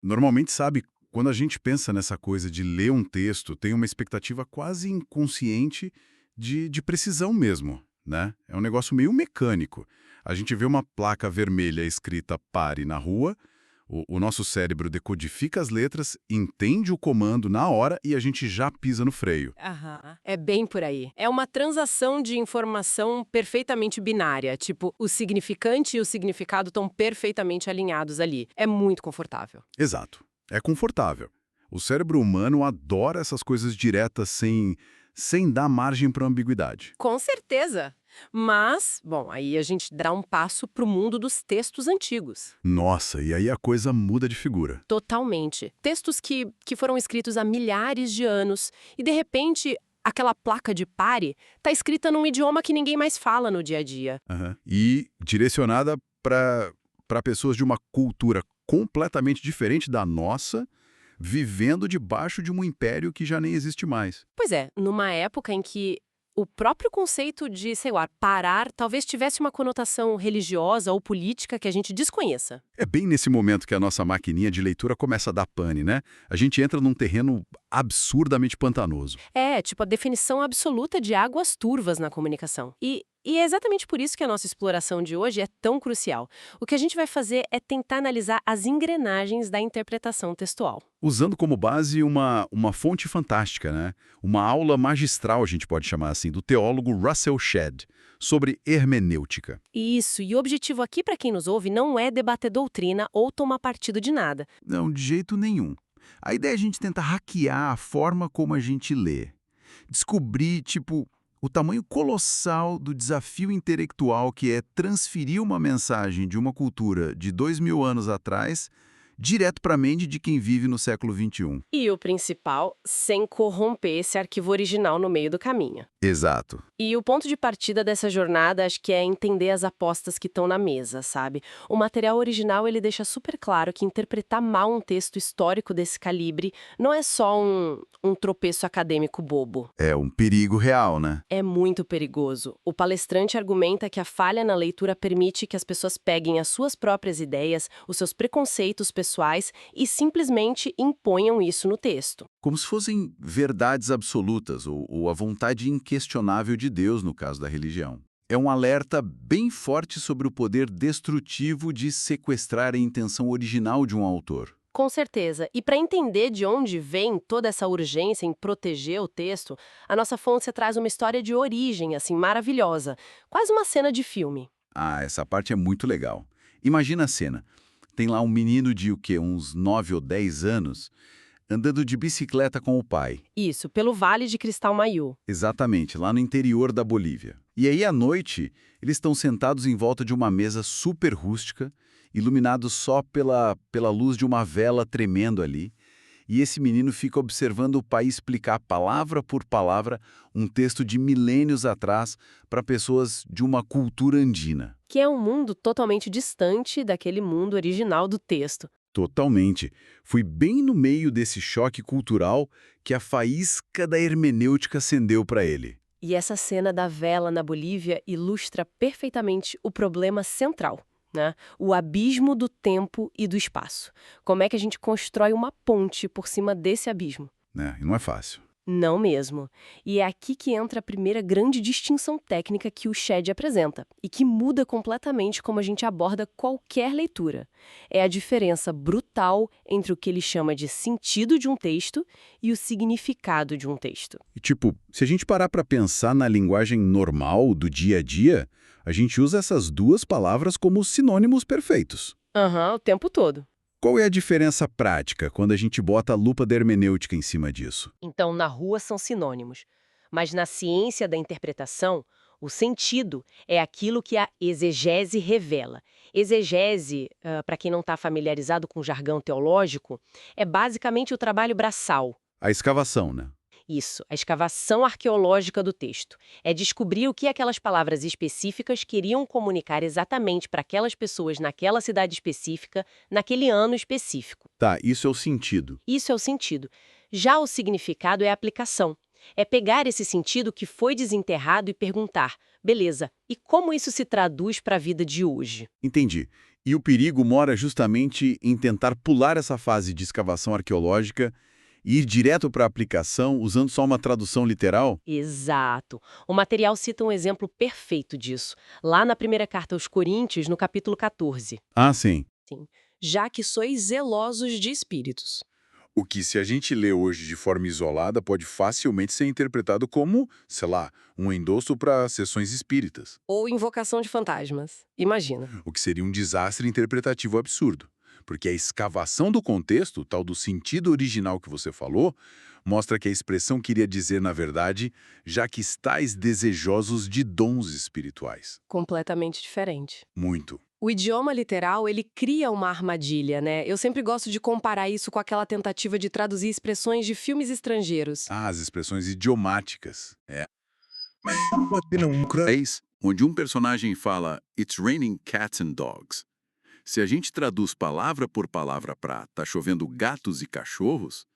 Normalmente, sabe, quando a gente pensa nessa coisa de ler um texto, tem uma expectativa quase inconsciente de precisão mesmo, né? É um negócio meio mecânico. A gente vê uma placa vermelha escrita "pare" na rua, o nosso cérebro decodifica as letras, entende o comando na hora e a gente já pisa no freio. Aham. É bem por aí. É uma transação de informação perfeitamente binária, tipo, o significante e o significado estão perfeitamente alinhados ali. É muito confortável. Exato. É confortável. O cérebro humano adora essas coisas diretas sem dar margem para ambiguidade. Com certeza. Mas, bom, aí a gente dá um passo para o mundo dos textos antigos. Nossa, e aí a coisa muda de figura. Totalmente. Textos que foram escritos há milhares de anos e, de repente, aquela placa de pare está escrita num idioma que ninguém mais fala no dia a dia. Aham. E direcionada para pessoas de uma cultura completamente diferente da nossa, vivendo debaixo de um império que já nem existe mais. Pois é, numa época em que o próprio conceito de, sei lá, parar talvez tivesse uma conotação religiosa ou política que a gente desconheça. É bem nesse momento que a nossa maquininha de leitura começa a dar pane, né? A gente entra num terreno absurdamente pantanoso. É, tipo a definição absoluta de águas turvas na comunicação. E é exatamente por isso que a nossa exploração de hoje é tão crucial. O que a gente vai fazer é tentar analisar as engrenagens da interpretação textual. Usando como base uma fonte fantástica, né? Uma aula magistral, a gente pode chamar assim, do teólogo Russell Shedd, sobre hermenêutica. Isso, e o objetivo aqui para quem nos ouve não é debater doutrina ou tomar partido de nada. Não, de jeito nenhum. A ideia é a gente tentar hackear a forma como a gente lê. Descobrir, tipo, o tamanho colossal do desafio intelectual que é transferir uma mensagem de uma cultura de 2000 anos atrás direto para a mente de quem vive no século XXI. E o principal, sem corromper esse arquivo original no meio do caminho. Exato. E o ponto de partida dessa jornada, acho que é entender as apostas que estão na mesa, sabe? O material original, ele deixa super claro que interpretar mal um texto histórico desse calibre não é só um tropeço acadêmico bobo. É um perigo real, né? É muito perigoso. O palestrante argumenta que a falha na leitura permite que as pessoas peguem as suas próprias ideias, os seus preconceitos pessoais e simplesmente imponham isso no texto. Como se fossem verdades absolutas ou a vontade inquestionável de Deus, no caso da religião. É um alerta bem forte sobre o poder destrutivo de sequestrar a intenção original de um autor. Com certeza. E para entender de onde vem toda essa urgência em proteger o texto, a nossa fonte traz uma história de origem, assim, maravilhosa. Quase uma cena de filme. Ah, essa parte é muito legal. Imagina a cena. Tem lá um menino de o quê? Uns 9 ou 10 anos, andando de bicicleta com o pai. Isso, pelo Vale de Cristal Maiú. Exatamente, lá no interior da Bolívia. E aí, à noite, eles estão sentados em volta de uma mesa super rústica, iluminados só pela luz de uma vela tremendo ali. E esse menino fica observando o pai explicar palavra por palavra um texto de milênios atrás para pessoas de uma cultura andina. Que é um mundo totalmente distante daquele mundo original do texto. Totalmente. Foi bem no meio desse choque cultural que a faísca da hermenêutica acendeu para ele. E essa cena da vela na Bolívia ilustra perfeitamente o problema central, né? O abismo do tempo e do espaço. Como é que a gente constrói uma ponte por cima desse abismo? Né? E não é fácil. Não mesmo. E é aqui que entra a primeira grande distinção técnica que o Shedd apresenta, e que muda completamente como a gente aborda qualquer leitura. É a diferença brutal entre o que ele chama de sentido de um texto e o significado de um texto. E tipo, se a gente parar para pensar na linguagem normal do dia a dia, a gente usa essas duas palavras como sinônimos perfeitos. Aham, o tempo todo. Qual é a diferença prática quando a gente bota a lupa da hermenêutica em cima disso? Então, na rua são sinônimos. Mas na ciência da interpretação, o sentido é aquilo que a exegese revela. Exegese, para quem não está familiarizado com o jargão teológico, é basicamente o trabalho braçal. A escavação, né? Isso, a escavação arqueológica do texto. É descobrir o que aquelas palavras específicas queriam comunicar exatamente para aquelas pessoas naquela cidade específica, naquele ano específico. Tá, isso é o sentido. Isso é o sentido. Já o significado é a aplicação. É pegar esse sentido que foi desenterrado e perguntar, beleza, e como isso se traduz para a vida de hoje? Entendi. E o perigo mora justamente em tentar pular essa fase de escavação arqueológica e ir direto para a aplicação usando só uma tradução literal? Exato. O material cita um exemplo perfeito disso, lá na primeira carta aos Coríntios, no capítulo 14. Ah, sim. Sim. Já que sois zelosos de espíritos. O que, se a gente lê hoje de forma isolada, pode facilmente ser interpretado como, sei lá, um endosso para sessões espíritas, Ou invocação de fantasmas. Imagina. o que seria um desastre interpretativo absurdo. Porque a escavação do contexto, tal do sentido original que você falou, mostra que a expressão queria dizer, na verdade, já que estáis desejosos de dons espirituais. Completamente diferente. Muito. O idioma literal, ele cria uma armadilha, né? Eu sempre gosto de comparar isso com aquela tentativa de traduzir expressões de filmes estrangeiros. Ah, as expressões idiomáticas. É. Mas pode um inglês, onde um personagem fala "It's raining cats and dogs". Se a gente traduz palavra por palavra para "tá chovendo gatos e cachorros",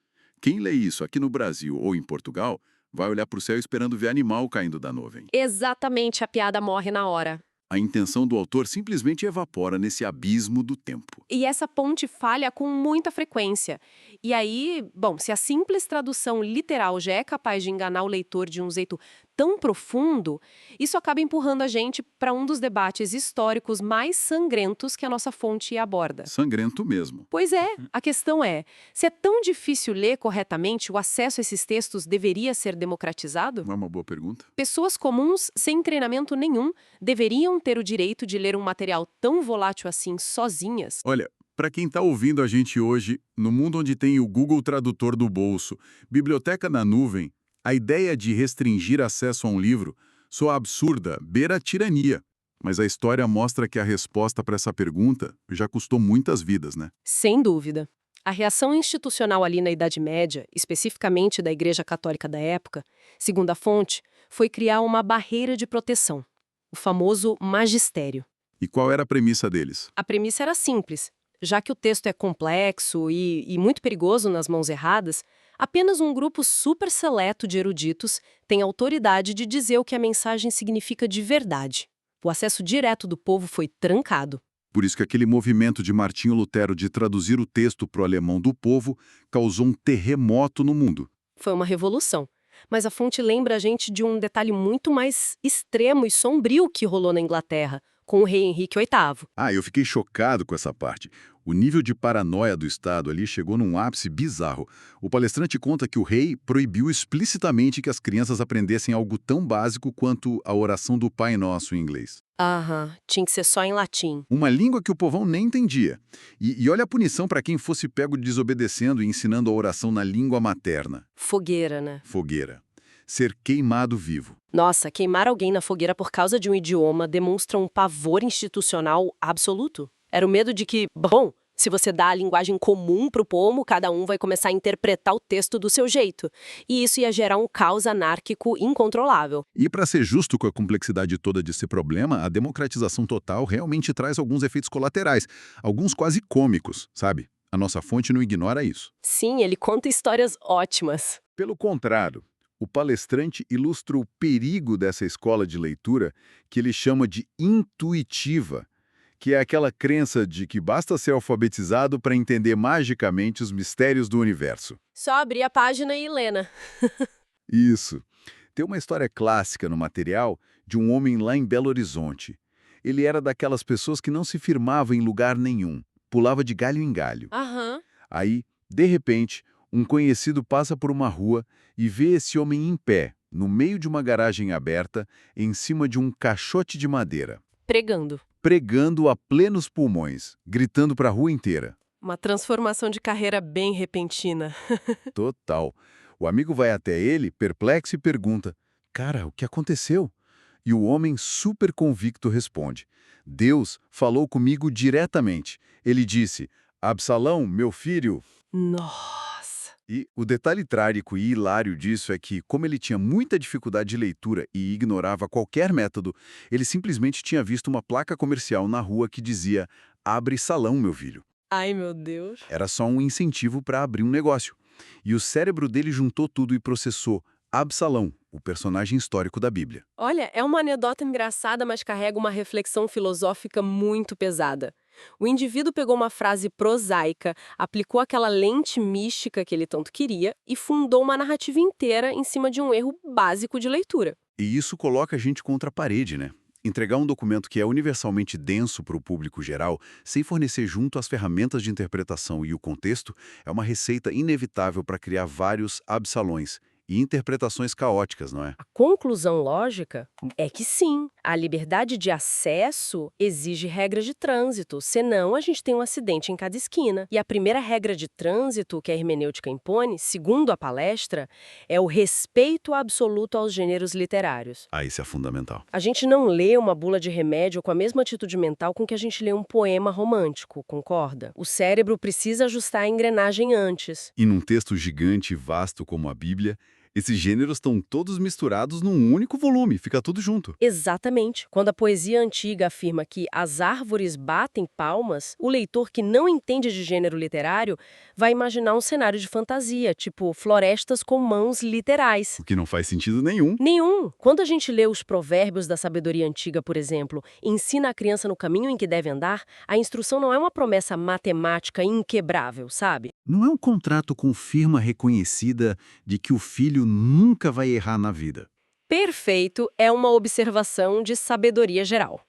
quem lê isso aqui no Brasil ou em Portugal vai olhar para o céu esperando ver animal caindo da nuvem. Exatamente, a piada morre na hora. A intenção do autor simplesmente evapora nesse abismo do tempo. E essa ponte falha com muita frequência. E aí, bom, se a simples tradução literal já é capaz de enganar o leitor de um jeito tão profundo, isso acaba empurrando a gente para um dos debates históricos mais sangrentos que a nossa fonte aborda. Sangrento mesmo. Pois é, a questão é, se é tão difícil ler corretamente, o acesso a esses textos deveria ser democratizado? Não é uma boa pergunta? Pessoas comuns, sem treinamento nenhum, deveriam ter o direito de ler um material tão volátil assim sozinhas? Olha, para quem está ouvindo a gente hoje, no mundo onde tem o Google Tradutor do bolso, biblioteca na nuvem, a ideia de restringir acesso a um livro soa absurda, beira a tirania. Mas a história mostra que a resposta para essa pergunta já custou muitas vidas, né? Sem dúvida. A reação institucional ali na Idade Média, especificamente da Igreja Católica da época, segundo a fonte, foi criar uma barreira de proteção, o famoso magistério. E qual era a premissa deles? A premissa era simples. Já que o texto é complexo e muito perigoso nas mãos erradas, apenas um grupo super seleto de eruditos tem autoridade de dizer o que a mensagem significa de verdade. O acesso direto do povo foi trancado. Por isso que aquele movimento de Martinho Lutero de traduzir o texto para o alemão do povo causou um terremoto no mundo. Foi uma revolução. Mas a fonte lembra a gente de um detalhe muito mais extremo e sombrio que rolou na Inglaterra, com o rei Henrique VIII. Ah, eu fiquei chocado com essa parte. O nível de paranoia do Estado ali chegou num ápice bizarro. O palestrante conta que o rei proibiu explicitamente que as crianças aprendessem algo tão básico quanto a oração do Pai Nosso em inglês. Aham, tinha que ser só em latim. Uma língua que o povão nem entendia. E olha a punição para quem fosse pego desobedecendo e ensinando a oração na língua materna. Fogueira, né? Fogueira. Ser queimado vivo. Nossa, queimar alguém na fogueira por causa de um idioma demonstra um pavor institucional absoluto. Era o medo de que, bom, se você dá a linguagem comum pro povo, cada um vai começar a interpretar o texto do seu jeito. E isso ia gerar um caos anárquico incontrolável. E para ser justo com a complexidade toda desse problema, a democratização total realmente traz alguns efeitos colaterais, alguns quase cômicos, sabe? A nossa fonte não ignora isso. Sim, ele conta histórias ótimas. Pelo contrário, o palestrante ilustra o perigo dessa escola de leitura que ele chama de intuitiva, que é aquela crença de que basta ser alfabetizado para entender magicamente os mistérios do universo. Só abrir a página e ler, né? Isso. Tem uma história clássica no material de um homem lá em Belo Horizonte. Ele era daquelas pessoas que não se firmava em lugar nenhum, pulava de galho em galho. Aham. Aí, de repente, um conhecido passa por uma rua e vê esse homem em pé, no meio de uma garagem aberta, em cima de um caixote de madeira, Pregando. pregando a plenos pulmões, gritando para a rua inteira. Uma transformação de carreira bem repentina. Total. O amigo vai até ele, perplexo, e pergunta: "Cara, o que aconteceu?" E o homem, super convicto, responde: "Deus falou comigo diretamente. Ele disse: Absalão, meu filho." Nossa! E o detalhe trágico e hilário disso é que, como ele tinha muita dificuldade de leitura e ignorava qualquer método, ele simplesmente tinha visto uma placa comercial na rua que dizia: "Abre salão, meu filho." Ai, meu Deus. Era só um incentivo para abrir um negócio. E o cérebro dele juntou tudo e processou: Absalão, o personagem histórico da Bíblia. Olha, é uma anedota engraçada, mas carrega uma reflexão filosófica muito pesada. O indivíduo pegou uma frase prosaica, aplicou aquela lente mística que ele tanto queria e fundou uma narrativa inteira em cima de um erro básico de leitura. E isso coloca a gente contra a parede, né? Entregar um documento que é universalmente denso para o público geral, sem fornecer junto as ferramentas de interpretação e o contexto, é uma receita inevitável para criar vários absalões e interpretações caóticas, não é? A conclusão lógica é que sim, a liberdade de acesso exige regras de trânsito, senão a gente tem um acidente em cada esquina. E a primeira regra de trânsito que a hermenêutica impõe, segundo a palestra, é o respeito absoluto aos gêneros literários. Ah, isso é fundamental. A gente não lê uma bula de remédio com a mesma atitude mental com que a gente lê um poema romântico, concorda? O cérebro precisa ajustar a engrenagem antes. E num texto gigante e vasto como a Bíblia, esses gêneros estão todos misturados num único volume, fica tudo junto. Exatamente. Quando a poesia antiga afirma que as árvores batem palmas, o leitor que não entende de gênero literário vai imaginar um cenário de fantasia, tipo florestas com mãos literais. O que não faz sentido nenhum. Nenhum. Quando a gente lê os provérbios da sabedoria antiga, por exemplo, e ensina a criança no caminho em que deve andar, a instrução não é uma promessa matemática inquebrável, sabe? Não é um contrato com firma reconhecida de que o filho nunca vai errar na vida. Perfeito é uma observação de sabedoria geral.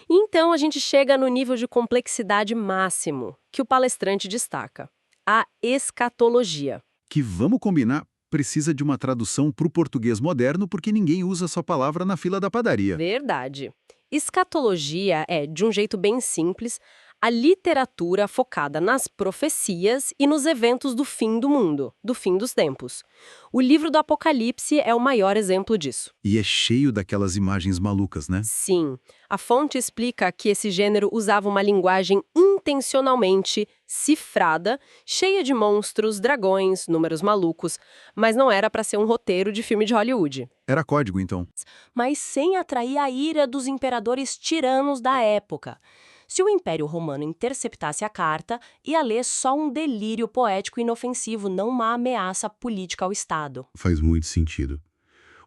Então a gente chega no nível de complexidade máximo que o palestrante destaca: a escatologia. Que, vamos combinar, precisa de uma tradução para o português moderno porque ninguém usa essa palavra na fila da padaria. Verdade. Escatologia é, de um jeito bem simples, a literatura focada nas profecias e nos eventos do fim do mundo, do fim dos tempos. O livro do Apocalipse é o maior exemplo disso. E é cheio daquelas imagens malucas, né? Sim, a fonte explica que esse gênero usava uma linguagem intencionalmente cifrada, cheia de monstros, dragões, números malucos, mas não era para ser um roteiro de filme de Hollywood. Era código, então. Mas sem atrair a ira dos imperadores tiranos da época. Se o Império Romano interceptasse a carta, ia ler só um delírio poético inofensivo, não uma ameaça política ao Estado. Faz muito sentido.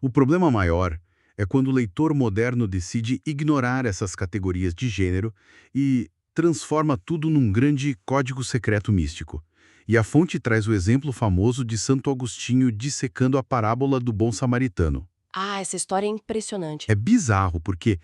O problema maior é quando o leitor moderno decide ignorar essas categorias de gênero e transforma tudo num grande código secreto místico. E a fonte traz o exemplo famoso de Santo Agostinho dissecando a parábola do bom samaritano. Ah, essa história é impressionante. É bizarro porque,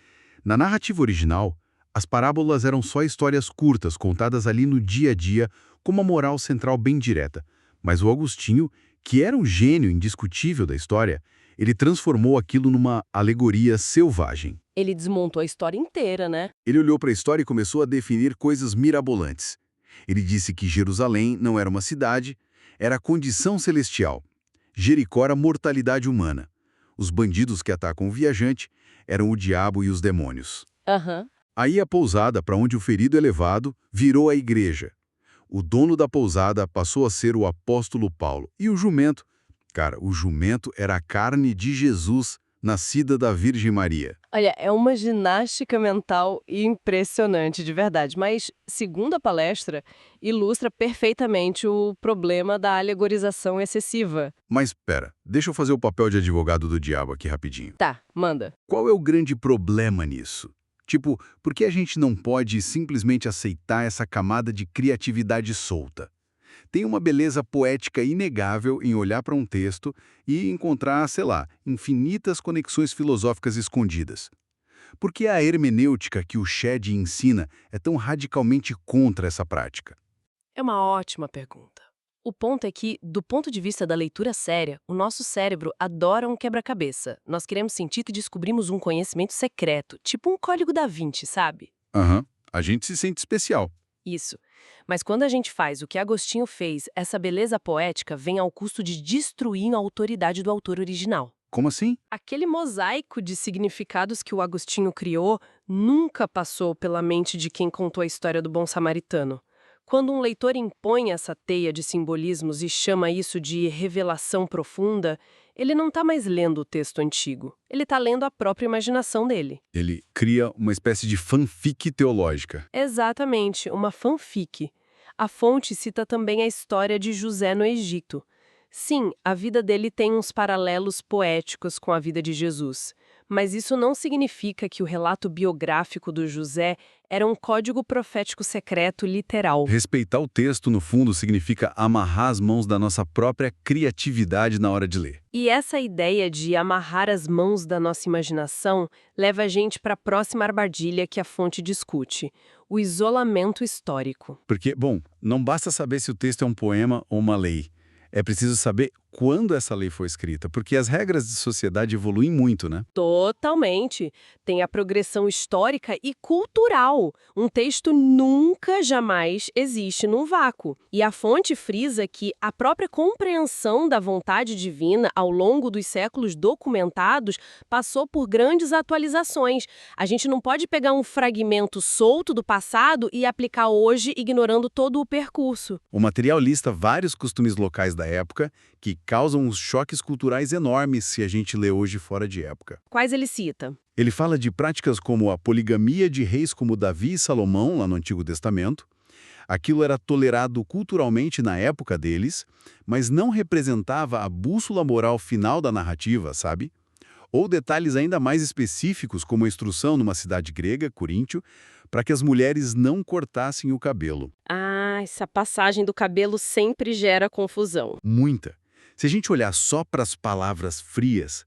na narrativa original, as parábolas eram só histórias curtas, contadas ali no dia a dia, com uma moral central bem direta. Mas o Agostinho, que era um gênio indiscutível da história, ele transformou aquilo numa alegoria selvagem. Ele desmontou a história inteira, né? Ele olhou para a história e começou a definir coisas mirabolantes. Ele disse que Jerusalém não era uma cidade, era a condição celestial. Jericó era a mortalidade humana. Os bandidos que atacam o viajante eram o diabo e os demônios. Aham. Aí a pousada para onde o ferido é levado virou a igreja. O dono da pousada passou a ser o apóstolo Paulo. E o jumento? Cara, o jumento era a carne de Jesus, nascida da Virgem Maria. Olha, é uma ginástica mental impressionante, de verdade. Mas, segundo a palestra, ilustra perfeitamente o problema da alegorização excessiva. Mas pera, deixa eu fazer o papel de advogado do diabo aqui rapidinho. Tá, manda. Qual é o grande problema nisso? Tipo, por que a gente não pode simplesmente aceitar essa camada de criatividade solta? Tem uma beleza poética inegável em olhar para um texto e encontrar, sei lá, infinitas conexões filosóficas escondidas. Por que a hermenêutica que o Shedd ensina é tão radicalmente contra essa prática? É uma ótima pergunta. O ponto é que, do ponto de vista da leitura séria, o nosso cérebro adora um quebra-cabeça. Nós queremos sentir que descobrimos um conhecimento secreto, tipo um código da Vinci, sabe? Aham, a gente se sente especial. Isso. Mas quando a gente faz o que Agostinho fez, essa beleza poética vem ao custo de destruir a autoridade do autor original. Como assim? Aquele mosaico de significados que o Agostinho criou nunca passou pela mente de quem contou a história do bom samaritano. Quando um leitor impõe essa teia de simbolismos e chama isso de revelação profunda, ele não está mais lendo o texto antigo. Ele está lendo a própria imaginação dele. Ele cria uma espécie de fanfic teológica. Exatamente, uma fanfic. A fonte cita também a história de José no Egito. Sim, a vida dele tem uns paralelos poéticos com a vida de Jesus, mas isso não significa que o relato biográfico do José era um código profético secreto literal. Respeitar o texto, no fundo, significa amarrar as mãos da nossa própria criatividade na hora de ler. E essa ideia de amarrar as mãos da nossa imaginação leva a gente para a próxima armadilha que a fonte discute: o isolamento histórico. Porque, bom, não basta saber se o texto é um poema ou uma lei. É preciso saber quando essa lei foi escrita, porque as regras de sociedade evoluem muito, né? Totalmente. Tem a progressão histórica e cultural. Um texto nunca, jamais existe num vácuo. E a fonte frisa que a própria compreensão da vontade divina ao longo dos séculos documentados passou por grandes atualizações. A gente não pode pegar um fragmento solto do passado e aplicar hoje, ignorando todo o percurso. O material lista vários costumes locais da época que causam uns choques culturais enormes se a gente lê hoje fora de época. Quais ele cita? Ele fala de práticas como a poligamia de reis como Davi e Salomão, lá no Antigo Testamento. Aquilo era tolerado culturalmente na época deles, mas não representava a bússola moral final da narrativa, sabe? Ou detalhes ainda mais específicos, como a instrução numa cidade grega, Coríntio, para que as mulheres não cortassem o cabelo. Ah, essa passagem do cabelo sempre gera confusão. Muita. Se a gente olhar só para as palavras frias,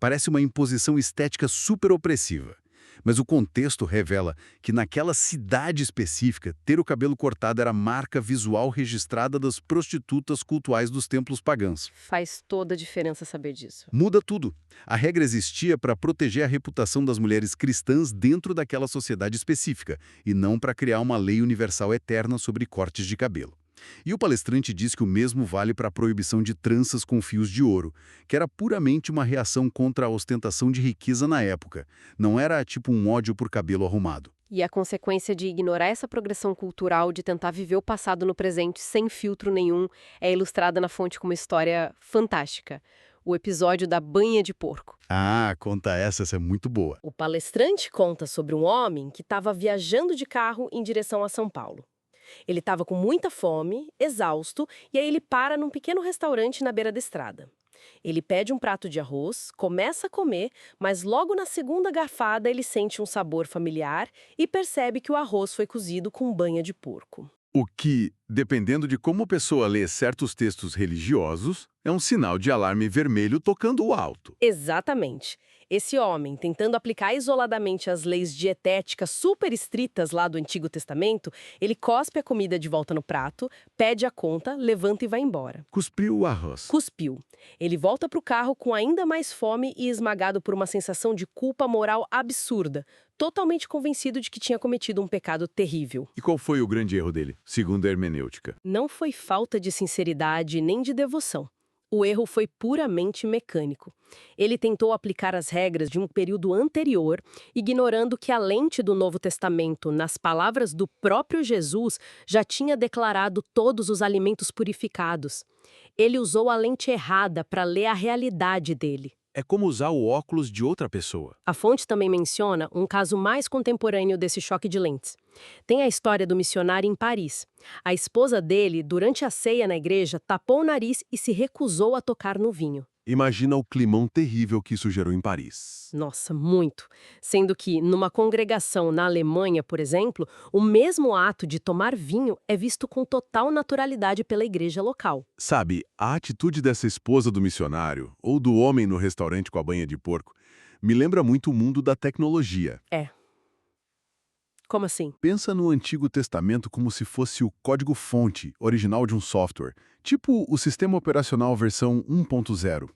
parece uma imposição estética super opressiva. Mas o contexto revela que naquela cidade específica, ter o cabelo cortado era a marca visual registrada das prostitutas cultuais dos templos pagãos. Faz toda a diferença saber disso. Muda tudo. A regra existia para proteger a reputação das mulheres cristãs dentro daquela sociedade específica, e não para criar uma lei universal eterna sobre cortes de cabelo. E o palestrante diz que o mesmo vale para a proibição de tranças com fios de ouro, que era puramente uma reação contra a ostentação de riqueza na época. Não era tipo um ódio por cabelo arrumado. E a consequência de ignorar essa progressão cultural, de tentar viver o passado no presente sem filtro nenhum, é ilustrada na fonte com uma história fantástica. O episódio da banha de porco. Ah, conta essa é muito boa. O palestrante conta sobre um homem que estava viajando de carro em direção a São Paulo. Ele estava com muita fome, exausto, e aí ele para num pequeno restaurante na beira da estrada. Ele pede um prato de arroz, começa a comer, mas logo na segunda garfada ele sente um sabor familiar e percebe que o arroz foi cozido com banha de porco. O que, dependendo de como a pessoa lê certos textos religiosos, é um sinal de alarme vermelho tocando alto. Exatamente. Esse homem, tentando aplicar isoladamente as leis dietéticas super estritas lá do Antigo Testamento, ele cospe a comida de volta no prato, pede a conta, levanta e vai embora. Cuspiu o arroz. Cuspiu. Ele volta para o carro com ainda mais fome e esmagado por uma sensação de culpa moral absurda, totalmente convencido de que tinha cometido um pecado terrível. E qual foi o grande erro dele, segundo a hermenêutica? Não foi falta de sinceridade nem de devoção. O erro foi puramente mecânico. Ele tentou aplicar as regras de um período anterior, ignorando que a lente do Novo Testamento, nas palavras do próprio Jesus, já tinha declarado todos os alimentos purificados. Ele usou a lente errada para ler a realidade dele. É como usar o óculos de outra pessoa. A fonte também menciona um caso mais contemporâneo desse choque de lentes. Tem a história do missionário em Paris. A esposa dele, durante a ceia na igreja, tapou o nariz e se recusou a tocar no vinho. Imagina o climão terrível que isso gerou em Paris. Nossa, muito. Sendo que, numa congregação na Alemanha, por exemplo, o mesmo ato de tomar vinho é visto com total naturalidade pela igreja local. Sabe, a atitude dessa esposa do missionário, ou do homem no restaurante com a banha de porco, me lembra muito o mundo da tecnologia. É. Como assim? Pensa no Antigo Testamento como se fosse o código-fonte original de um software, tipo o sistema operacional versão 1.0.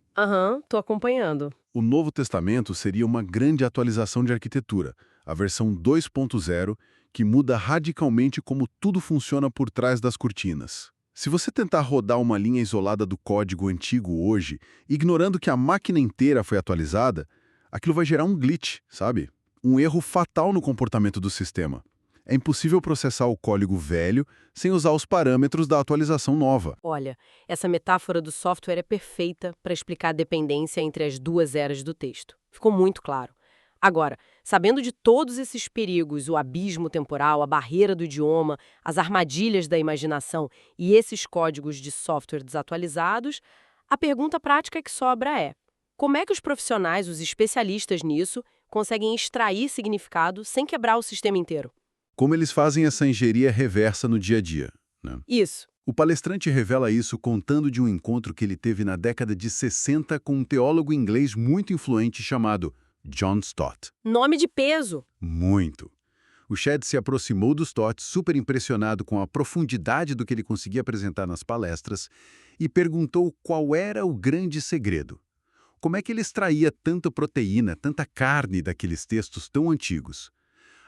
Tô acompanhando. O Novo Testamento seria uma grande atualização de arquitetura, a versão 2.0, que muda radicalmente como tudo funciona por trás das cortinas. Se você tentar rodar uma linha isolada do código antigo hoje, ignorando que a máquina inteira foi atualizada, aquilo vai gerar um glitch, sabe? Um erro fatal no comportamento do sistema. É impossível processar o código velho sem usar os parâmetros da atualização nova. Olha, essa metáfora do software é perfeita para explicar a dependência entre as duas eras do texto. Ficou muito claro. Agora, sabendo de todos esses perigos, o abismo temporal, a barreira do idioma, as armadilhas da imaginação e esses códigos de software desatualizados, A pergunta prática que sobra é: como é que os profissionais, os especialistas nisso, conseguem extrair significado sem quebrar o sistema inteiro? Como eles fazem essa engenharia reversa no dia a dia, né? Isso. O palestrante revela isso contando de um encontro que ele teve na década de 60 com um teólogo inglês muito influente chamado John Stott. Nome de peso. Muito. O Shedd se aproximou do Stott, super impressionado com a profundidade do que ele conseguia apresentar nas palestras, e perguntou qual era o grande segredo. Como é que ele extraía tanta proteína, tanta carne daqueles textos tão antigos?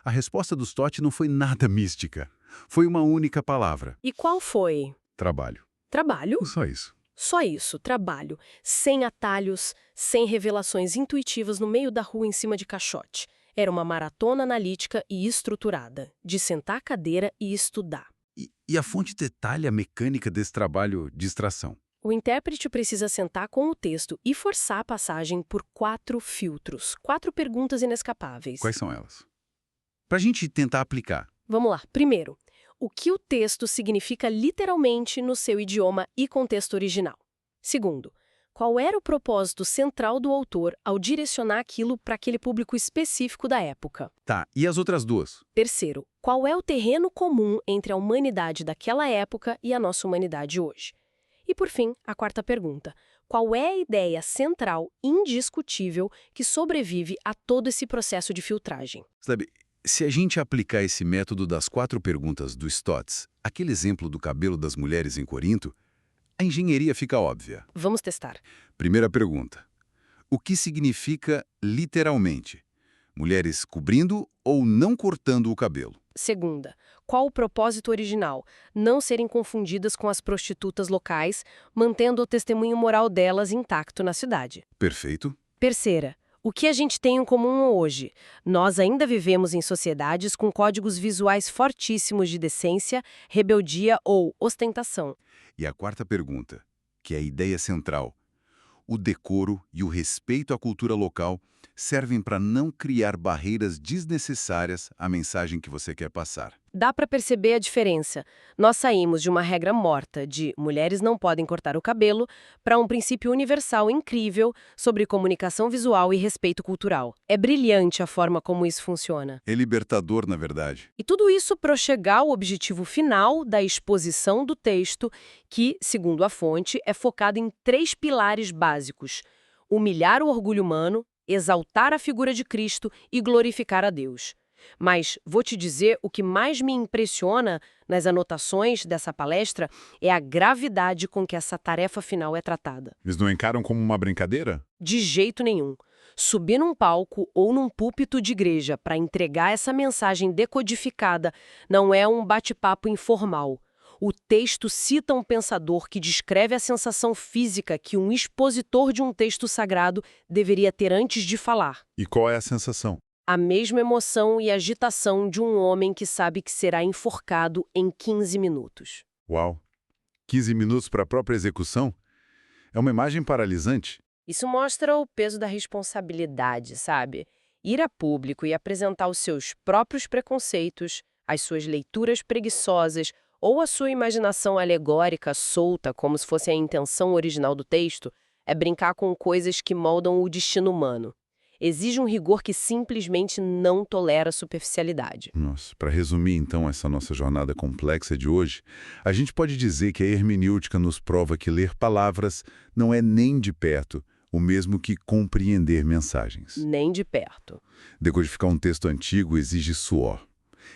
A resposta do Stott não foi nada mística. Foi uma única palavra: E qual foi? trabalho. Trabalho? Só isso. Só isso, trabalho. Sem atalhos, sem revelações intuitivas no meio da rua em cima de caixote. Era uma maratona analítica e estruturada, de sentar a cadeira e estudar. E a fonte detalha a mecânica desse trabalho de extração. O intérprete precisa sentar com o texto e forçar a passagem por 4 filtros, 4 perguntas inescapáveis. Quais são elas? Para a gente tentar aplicar. Vamos lá. Primeiro, o que o texto significa literalmente no seu idioma e contexto original. Segundo, qual era o propósito central do autor ao direcionar aquilo para aquele público específico da época? Tá, e as outras duas? Terceiro, qual é o terreno comum entre a humanidade daquela época e a nossa humanidade hoje? E, por fim, a quarta pergunta. Qual é a ideia central, indiscutível, que sobrevive a todo esse processo de filtragem? Sabe, se a gente aplicar esse método das 4 perguntas do Stotts, aquele exemplo do cabelo das mulheres em Corinto, a engenharia fica óbvia. Vamos testar. Primeira pergunta. O que significa literalmente? Mulheres cobrindo ou não cortando o cabelo? Segunda, qual o propósito original? Não serem confundidas com as prostitutas locais, mantendo o testemunho moral delas intacto na cidade. Perfeito. Terceira, o que a gente tem em comum hoje? Nós ainda vivemos em sociedades com códigos visuais fortíssimos de decência, rebeldia ou ostentação. E a quarta pergunta, que é a ideia central. O decoro e o respeito à cultura local servem para não criar barreiras desnecessárias à mensagem que você quer passar. Dá para perceber a diferença. Nós saímos de uma regra morta de mulheres não podem cortar o cabelo para um princípio universal incrível sobre comunicação visual e respeito cultural. É brilhante a forma como isso funciona. É libertador, na verdade. E tudo isso para chegar ao objetivo final da exposição do texto, que, segundo a fonte, é focado em 3 pilares básicos: humilhar o orgulho humano, exaltar a figura de Cristo e glorificar a Deus. Mas vou te dizer, o que mais me impressiona nas anotações dessa palestra é a gravidade com que essa tarefa final é tratada. Eles não encaram como uma brincadeira? De jeito nenhum. Subir num palco ou num púlpito de igreja para entregar essa mensagem decodificada não é um bate-papo informal. O texto cita um pensador que descreve a sensação física que um expositor de um texto sagrado deveria ter antes de falar. E qual é a sensação? A mesma emoção e agitação de um homem que sabe que será enforcado em 15 minutos. Uau! 15 minutos para a própria execução? É uma imagem paralisante. Isso mostra o peso da responsabilidade, sabe? Ir a público e apresentar os seus próprios preconceitos, as suas leituras preguiçosas ou a sua imaginação alegórica solta, como se fosse a intenção original do texto, é brincar com coisas que moldam o destino humano. Exige um rigor que simplesmente não tolera superficialidade. Nossa, para resumir então essa nossa jornada complexa de hoje, a gente pode dizer que a hermenêutica nos prova que ler palavras não é nem de perto o mesmo que compreender mensagens. Nem de perto. Decodificar um texto antigo exige suor.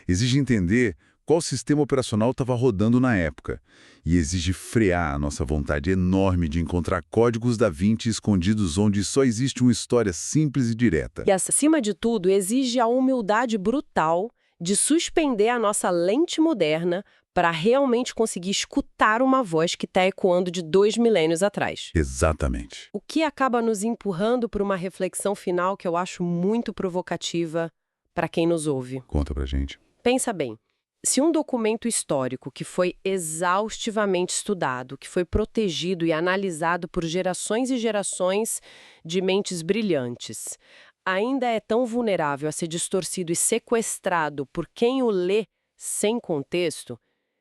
Exige entender qual sistema operacional estava rodando na época. E exige frear a nossa vontade enorme de encontrar códigos da Vinci escondidos onde só existe uma história simples e direta. E, acima de tudo, exige a humildade brutal de suspender a nossa lente moderna para realmente conseguir escutar uma voz que está ecoando de 2 milênios atrás. Exatamente. O que acaba nos empurrando para uma reflexão final que eu acho muito provocativa para quem nos ouve. Conta pra gente. Pensa bem. Se um documento histórico que foi exaustivamente estudado, que foi protegido e analisado por gerações e gerações de mentes brilhantes, ainda é tão vulnerável a ser distorcido e sequestrado por quem o lê sem contexto,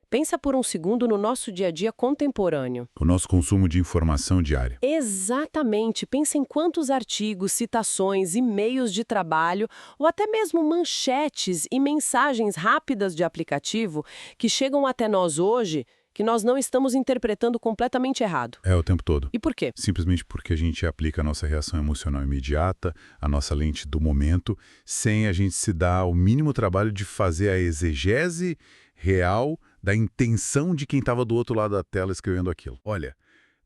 Pensa por um segundo no nosso dia a dia contemporâneo. O nosso consumo de informação diária. Exatamente. Pensa em quantos artigos, citações, e-mails de trabalho ou até mesmo manchetes e mensagens rápidas de aplicativo que chegam até nós hoje que nós não estamos interpretando completamente errado. É o tempo todo. E por quê? Simplesmente porque a gente aplica a nossa reação emocional imediata, a nossa lente do momento, sem a gente se dar o mínimo trabalho de fazer a exegese real da intenção de quem estava do outro lado da tela escrevendo aquilo. Olha,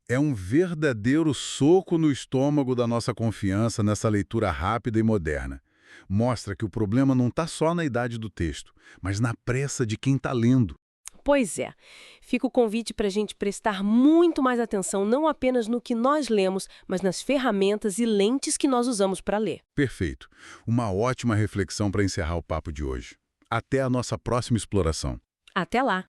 é um verdadeiro soco no estômago da nossa confiança nessa leitura rápida e moderna. Mostra que o problema não está só na idade do texto, mas na pressa de quem está lendo. Pois é. Fica o convite para a gente prestar muito mais atenção não apenas no que nós lemos, mas nas ferramentas e lentes que nós usamos para ler. Perfeito. Uma ótima reflexão para encerrar o papo de hoje. Até a nossa próxima exploração. Até lá!